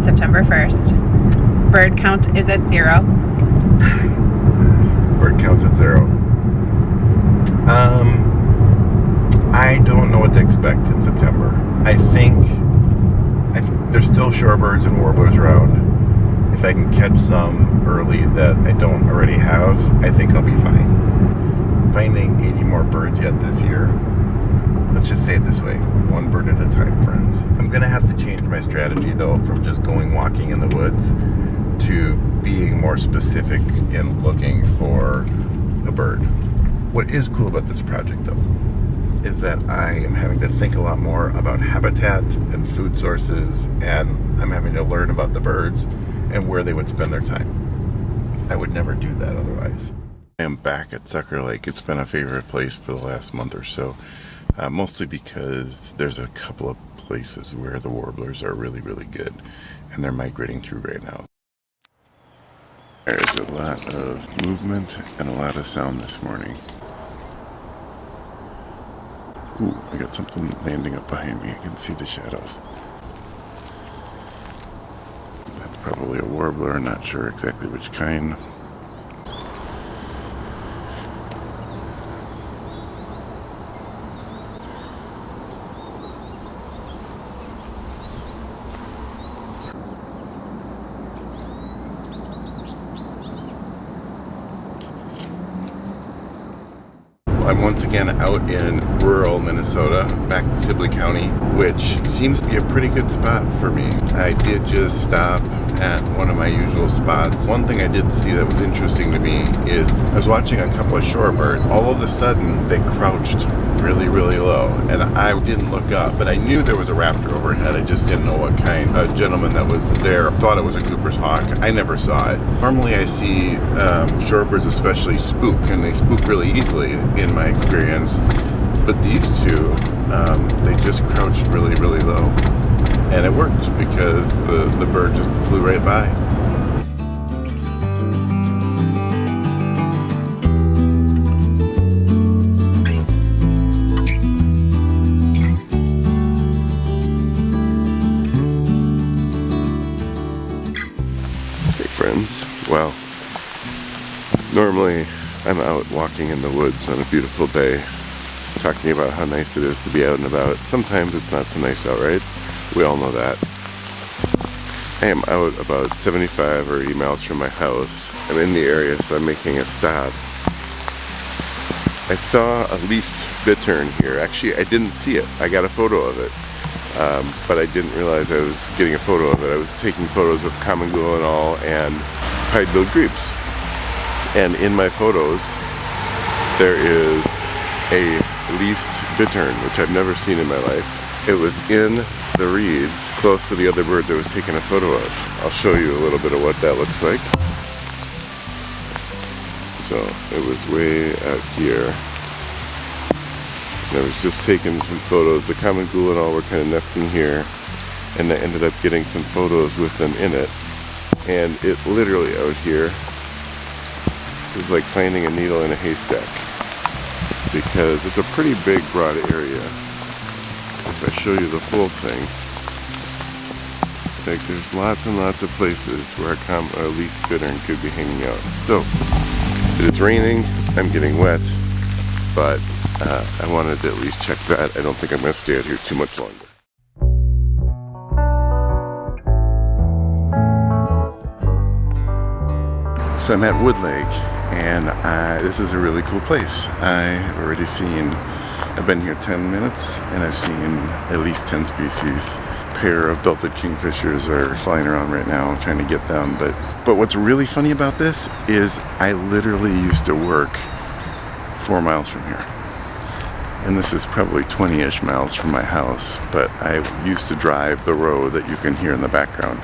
September 1st. Bird count is at 0. Bird count's at 0. I don't know what to expect in September. I think there's still shorebirds and warblers around. If I can catch some early that I don't already have, I think I'll be fine. Finding 80 more birds yet this year. Let's just say it this way, one bird at a time, friends. I'm gonna have to change my strategy though, from just going walking in the woods to being more specific in looking for a bird. What is cool about this project though, is that I am having to think a lot more about habitat and food sources, and I'm having to learn about the birds and where they would spend their time. I would never do that otherwise. I am back at Sucker Lake. It's been a favorite place for the last month or so, mostly because there's a couple of places where the warblers are really, really good, and they're migrating through right now. There's a lot of movement and a lot of sound this morning. Ooh, I got something landing up behind me. I can see the shadows. That's probably a warbler, not sure exactly which kind. I'm once again out in rural Minnesota, back to Sibley County, which seems to be a pretty good spot for me. I did just stop at one of my usual spots. One thing I did see that was interesting to me is I was watching a couple of shorebirds. All of a sudden, they crouched really, really low, and I didn't look up, but I knew there was a raptor overhead. I just didn't know what kind. A gentleman that was there thought it was a Cooper's hawk. I never saw it. Normally I see shorebirds especially spook, and they spook really easily in my experience, but these two, they just crouched really, really low, and it worked because the bird just flew right by. Friends, well, normally I'm out walking in the woods on a beautiful day, talking about how nice it is to be out and about. Sometimes it's not so nice out, right? We all know that. I am out about 75 or 80 miles from my house. I'm in the area, so I'm making a stop. I saw a least bittern here. Actually, I didn't see it. I got a photo of it. But I didn't realize I was getting a photo of it. I was taking photos of common gulenol and pied-billed grebes. And in my photos, there is a least bittern, which I've never seen in my life. It was in the reeds, close to the other birds I was taking a photo of. I'll show you a little bit of what that looks like. So it was way out here. I was just taking some photos. The common gulenol were kind of nesting here, and I ended up getting some photos with them in it. And it literally out here is like finding a needle in a haystack, because it's a pretty big, broad area. If I show you the full thing, like there's lots and lots of places where a least bittern could be hanging out. So it is raining. I'm getting wet, but I wanted to at least check that. I don't think I'm going to stay out here too much longer. So I'm at Wood Lake, and this is a really cool place. I've already seen, I've been here 10 minutes, and I've seen at least 10 species. A pair of belted kingfishers are flying around right now. I'm trying to get them, but what's really funny about this is I literally used to work 4 miles from here. And this is probably 20-ish miles from my house, but I used to drive the road that you can hear in the background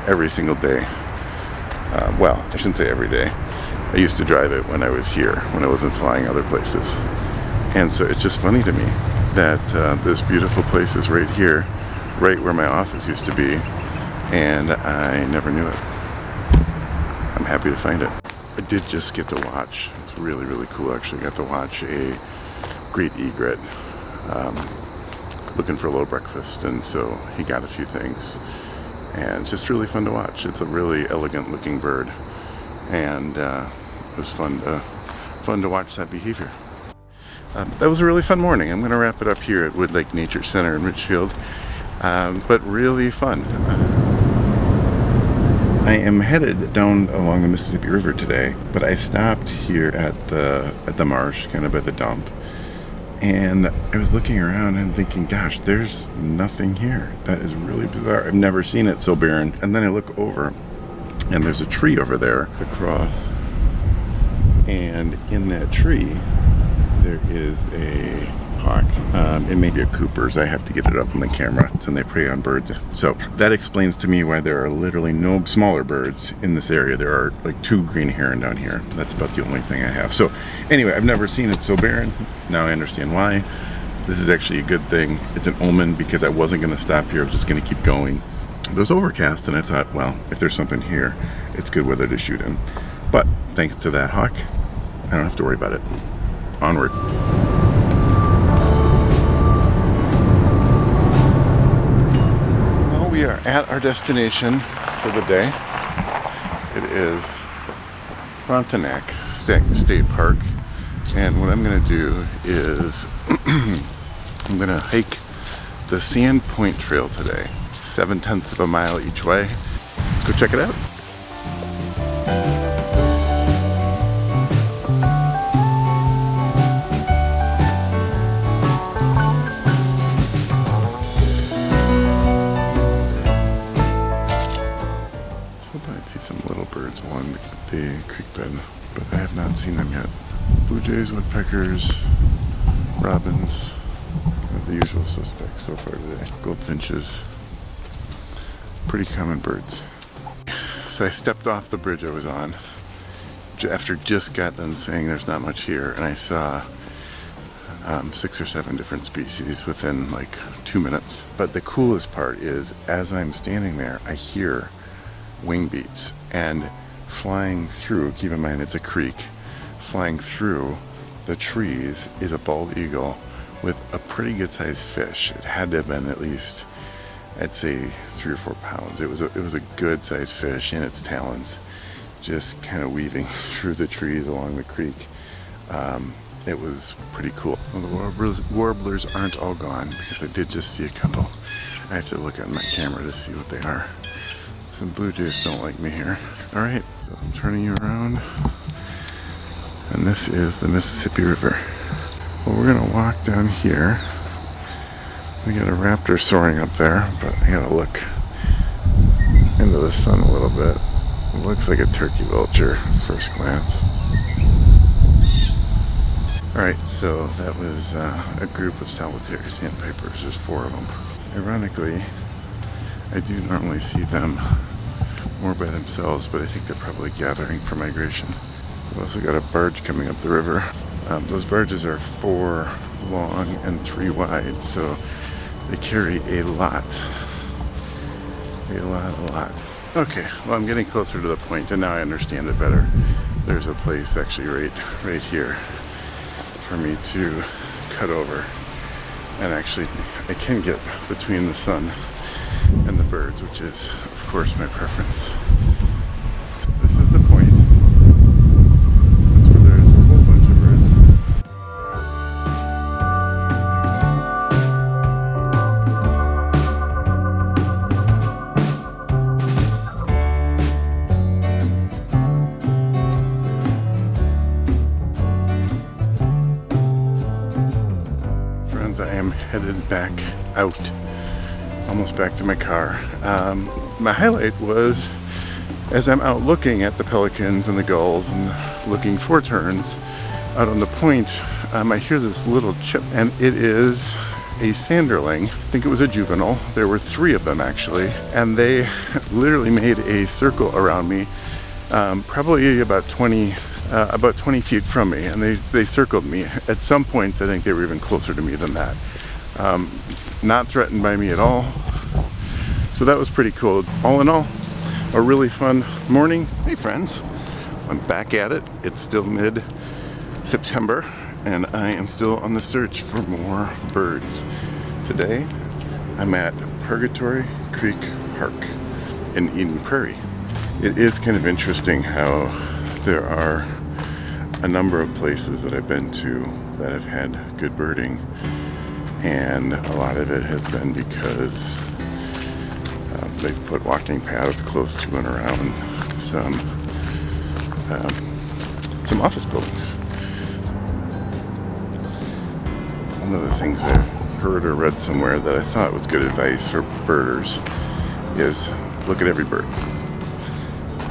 every single day. Well, I shouldn't say every day. I used to drive it when I was here, when I wasn't flying other places. And so it's just funny to me that this beautiful place is right here, right where my office used to be, and I never knew it. I'm happy to find it. I did just get to watch, it was really, really cool actually, I got to watch a great egret looking for a little breakfast, and so he got a few things, and it's just really fun to watch. It's a really elegant looking bird, and it was fun to watch that behavior. That was a really fun morning. I'm going to wrap it up here at Wood Lake Nature Center in Richfield, but really fun. I am headed down along the Mississippi River today, but I stopped here at the marsh, kind of at the dump, and I was looking around and thinking, gosh, there's nothing here. That is really bizarre. I've never seen it so barren. And then I look over, and there's a tree over there across, and in that tree there is a hawk. It may be a Cooper's. I have to get it up on the camera, and they prey on birds. So that explains to me why there are literally no smaller birds in this area. There are like 2 green heron down here. That's about the only thing I have. So anyway, I've never seen it so barren. Now I understand why. This is actually a good thing. It's an omen, because I wasn't going to stop here. I was just going to keep going. It was overcast, and I thought, well, if there's something here, it's good weather to shoot in. But thanks to that hawk, I don't have to worry about it. Onward. We are at our destination for the day. It is Frontenac State Park, and what I'm going to do is I'm going to hike the Sand Point Trail today, 0.7 of a mile each way. Let's go check it out. Along the creek bed, but I have not seen them yet. Blue jays, woodpeckers, robins, the usual suspects so far today. Goldfinches, pretty common birds. So I stepped off the bridge I was on after just got done saying there's not much here, and I saw 6 or 7 different species within like 2 minutes. But the coolest part is, as I'm standing there, I hear wing beats, and flying through, keep in mind it's a creek, flying through the trees is a bald eagle with a pretty good sized fish. It had to have been at least, I'd say, 3 or 4 pounds. It was a good sized fish in its talons, just kind of weaving through the trees along the creek. It was pretty cool. Well, the warblers aren't all gone, because I did just see a couple. I have to look at my camera to see what they are. Some blue jays don't like me here. Alright, so I'm turning you around, and this is the Mississippi River. Well, we're gonna walk down here. We got a raptor soaring up there, but I gotta look into the sun a little bit. It looks like a turkey vulture at first glance. Alright, so that was a group of solitary sandpipers. There's 4 of them. Ironically, I do normally see them more by themselves, but I think they're probably gathering for migration. We've also got a barge coming up the river. Those barges are 4 long and 3 wide, so they carry a lot. A lot. Okay, well, I'm getting closer to the point, and now I understand it better. There's a place actually right here for me to cut over, and actually I can get between the sun and the birds, which is of course my preference. This is the point. That's where there's a whole bunch of birds. Friends, I am headed back out. Almost back to my car. My highlight was, as I'm out looking at the pelicans and the gulls and looking for terns out on the point, I hear this little chip, and it is a sanderling. I think it was a juvenile. There were 3 of them actually, and they literally made a circle around me, probably about 20 feet from me, and they circled me. At some points I think they were even closer to me than that. Not threatened by me at all. So that was pretty cool. All in all, a really fun morning. Hey friends, I'm back at it. It's still mid-September, and I am still on the search for more birds. Today, I'm at Purgatory Creek Park. in Eden Prairie. It is kind of interesting how there are a number of places that I've been to that have had good birding, and a lot of it has been because they've put walking paths close to and around some office buildings. One of the things I've heard or read somewhere that I thought was good advice for birders is look at every bird.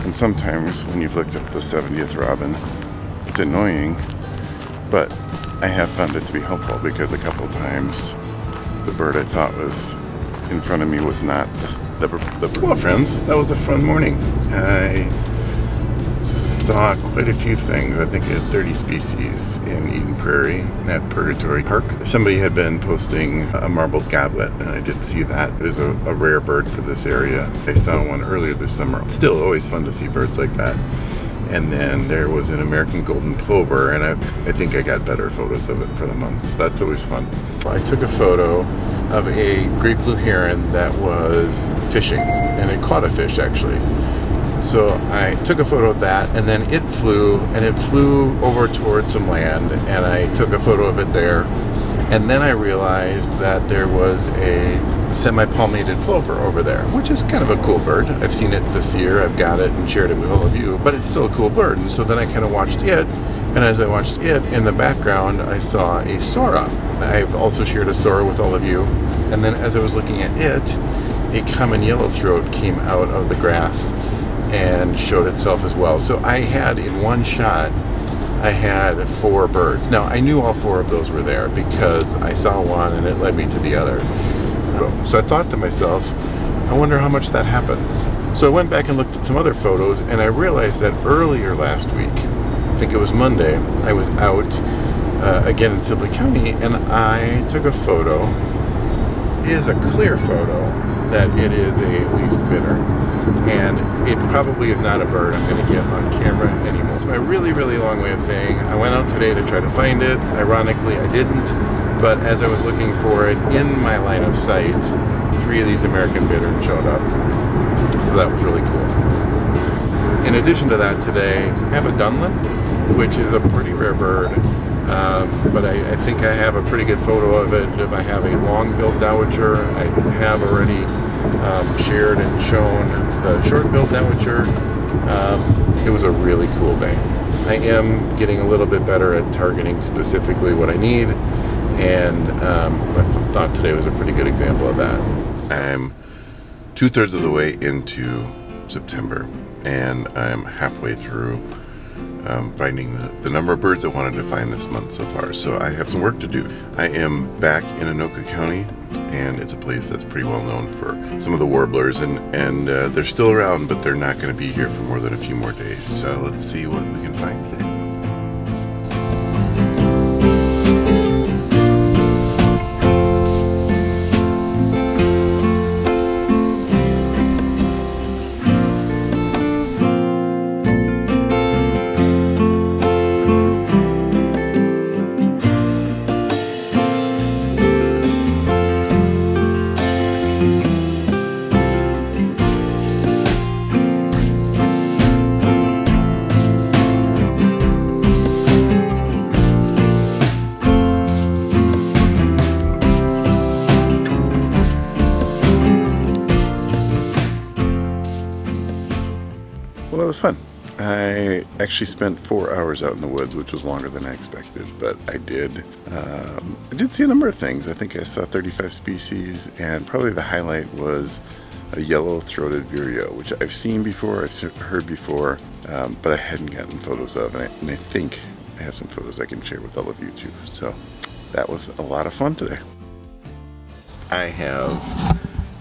And sometimes when you've looked at the 70th robin, it's annoying, but I have found it to be helpful because a couple times the bird I thought was in front of me was not the Well, friends, that was a fun morning. I saw quite a few things. I think I had 30 species in Eden Prairie at Purgatory Park. Somebody had been posting a marbled godwit, and I did see that. It is a rare bird for this area. I saw one earlier this summer. It's still always fun to see birds like that. And then there was an American golden plover, and I think I got better photos of it for the month. So that's always fun. I took a photo of a great blue heron that was fishing, and it caught a fish actually. So I took a photo of that, and then it flew over towards some land, and I took a photo of it there. And then I realized that there was a semi-palmated plover over there, which is kind of a cool bird. I've seen it this year, I've got it and shared it with all of you, but it's still a cool bird. And so then I kind of watched it, and as I watched it, in the background I saw a sora. I've also shared a sora with all of you. And then as I was looking at it, a common yellowthroat came out of the grass and showed itself as well. So I had, in one shot, I had 4 birds. Now, I knew all 4 of those were there because I saw one and it led me to the other. So I thought to myself, I wonder how much that happens. So I went back and looked at some other photos, and I realized that earlier last week, I think it was Monday, I was out again in Sibley County, and I took a photo. It is a clear photo that it is a least bidder, and it probably is not a bird I'm going to get on camera anymore. It's my really, really long way of saying I went out today to try to find it. Ironically, I didn't, but as I was looking for it in my line of sight, 3 of these American bittern showed up. So that was really cool. In addition to that, today I have a dunlin, which is a pretty rare bird. But I think I have a pretty good photo of it. If I have a long-billed dowitcher, I have already shared and shown the short-billed dowitcher. It was a really cool day. I am getting a little bit better at targeting specifically what I need, and I thought today was a pretty good example of that. So I'm 2/3 of the way into September, and I'm halfway through finding the number of birds I wanted to find this month so far. So I have some work to do. I am back in Anoka County, and it's a place that's pretty well known for some of the warblers, and they're still around, but they're not going to be here for more than a few more days. So let's see what we can find today. Well, that was fun. I actually spent 4 hours out in the woods, which was longer than I expected, but I did see a number of things. I think I saw 35 species, and probably the highlight was a yellow-throated vireo, which I've seen before, I've heard before, but I hadn't gotten photos of, and I think I have some photos I can share with all of you too. So that was a lot of fun today. I have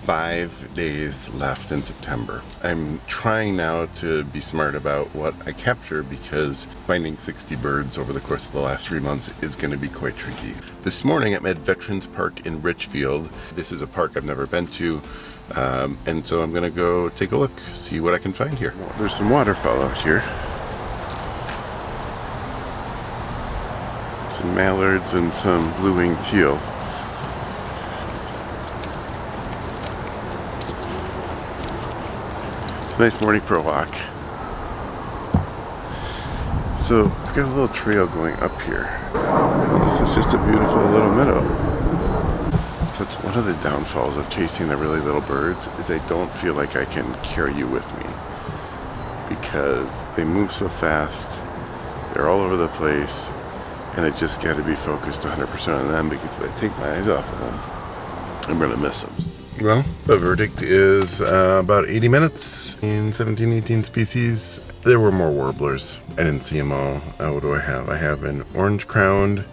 5 days left in September. I'm trying now to be smart about what I capture, because finding 60 birds over the course of the last 3 months is going to be quite tricky. This morning I'm at Veterans Park in Richfield. This is a park I've never been to, and so I'm going to go take a look, see what I can find here. There's some waterfowl out here. Some mallards and some blue-winged teal. Nice morning for a walk. So we've got a little trail going up here. This is just a beautiful little meadow. So that's one of the downfalls of chasing the really little birds, is I don't feel like I can carry you with me, because they move so fast, they're all over the place, and I just got to be focused 100% on them, because if I take my eyes off of them, I'm going to miss them. Well, the verdict is about 80 minutes in 17, 18 species. There were more warblers. I didn't see them all. What do I have? I have an orange crowned,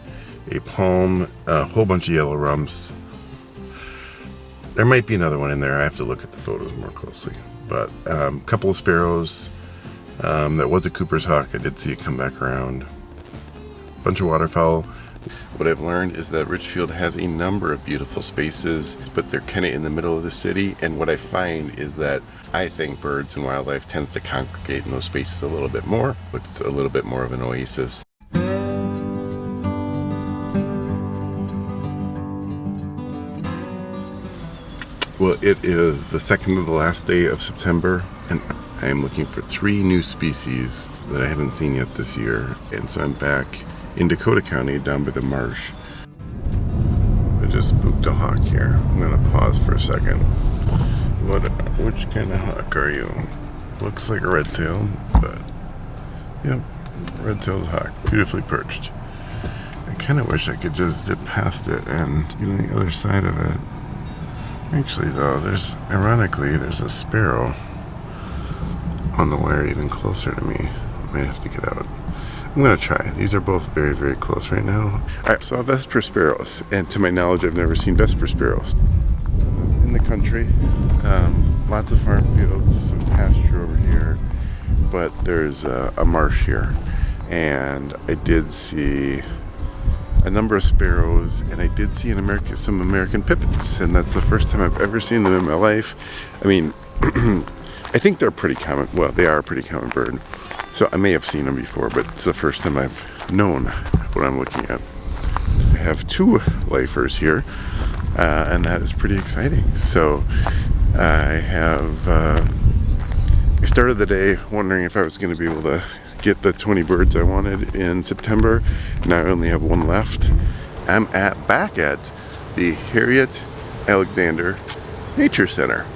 a palm, a whole bunch of yellow rumps. There might be another one in there. I have to look at the photos more closely. But a couple of sparrows. That was a Cooper's hawk. I did see it come back around. A bunch of waterfowl. What I've learned is that Richfield has a number of beautiful spaces, but they're kind of in the middle of the city. And what I find is that I think birds and wildlife tends to congregate in those spaces a little bit more. It's a little bit more of an oasis. Well, it is the second to the last day of September, and I am looking for 3 new species that I haven't seen yet this year. And so I'm back in Dakota County, down by the marsh. I just spooked a hawk here. I'm gonna pause for a second. Which kind of hawk are you? Looks like a red-tailed, but yep, red-tailed hawk, beautifully perched. I kind of wish I could just zip past it and get on the other side of it. Actually though, ironically, there's a sparrow on the wire even closer to me. Might have to get out. I'm gonna try. These are both very, very close right now. I saw Vesper sparrows, and to my knowledge, I've never seen Vesper sparrows. In the country, lots of farm fields, some pasture over here, but there's a marsh here. And I did see a number of sparrows, and I did see some American pipits, and that's the first time I've ever seen them in my life. I mean, I think they're pretty common. Well, they are a pretty common bird. So I may have seen them before, but it's the first time I've known what I'm looking at. I have 2 lifers here, and that is pretty exciting. So I started the day wondering if I was going to be able to get the 20 birds I wanted in September. Now I only have 1 left. I'm back at the Harriet Alexander Nature Center.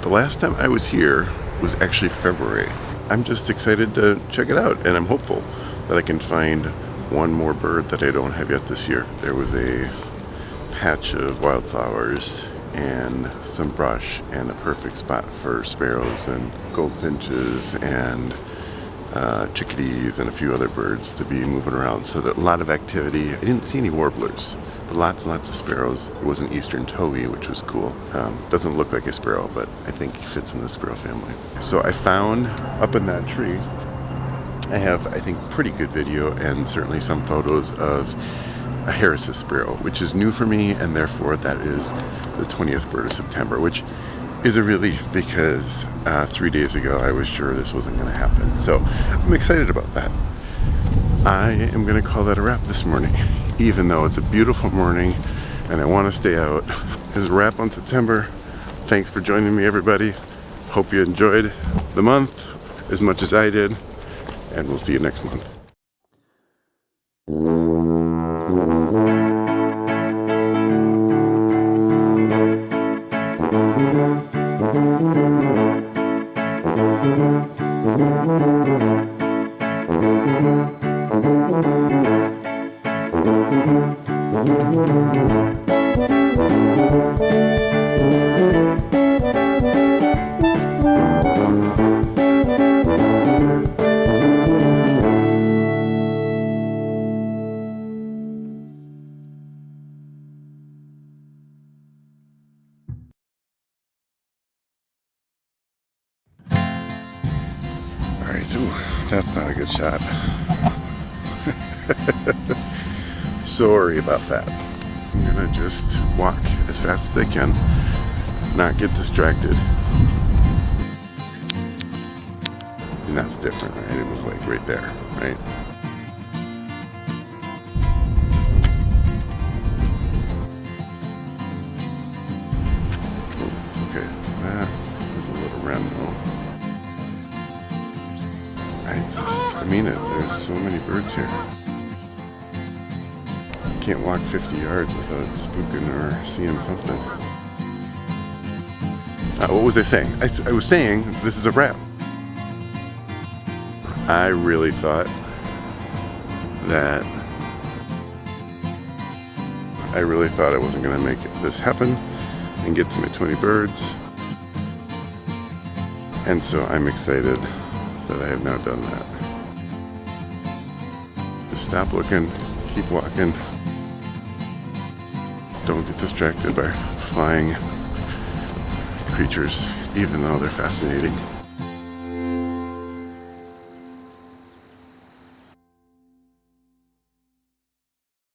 The last time I was here was actually February. I'm just excited to check it out, and I'm hopeful that I can find 1 more bird that I don't have yet this year. There was a patch of wildflowers and some brush, and a perfect spot for sparrows and goldfinches and chickadees and a few other birds to be moving around. So a lot of activity. I didn't see any warblers, but lots and lots of sparrows. There was an eastern towhee, which was cool. Doesn't look like a sparrow, but I think he fits in the sparrow family. So I found up in that tree, I have, I think, pretty good video and certainly some photos of a Harris's sparrow, which is new for me, and therefore that is the 20th bird of September, which is a relief, because 3 days ago I was sure this wasn't going to happen. So I'm excited about that. I am going to call that a wrap this morning, even though it's a beautiful morning and I want to stay out. This is a wrap on September. Thanks for joining me, everybody. Hope you enjoyed the month as much as I did, and we'll see you next month. Ooh, that's not a good shot. Sorry about that. I'm gonna just walk as fast as I can, not get distracted. And that's different, right? It was like right there, right? Okay, that is a little random. mean it. There's so many birds here. Can't walk 50 yards without spooking or seeing something. What was I saying? I was saying this is a wrap. I really thought I wasn't going to make this happen and get to my 20 birds. And so I'm excited that I have now done that. Just stop looking, keep walking. Don't get distracted by flying creatures, even though they're fascinating.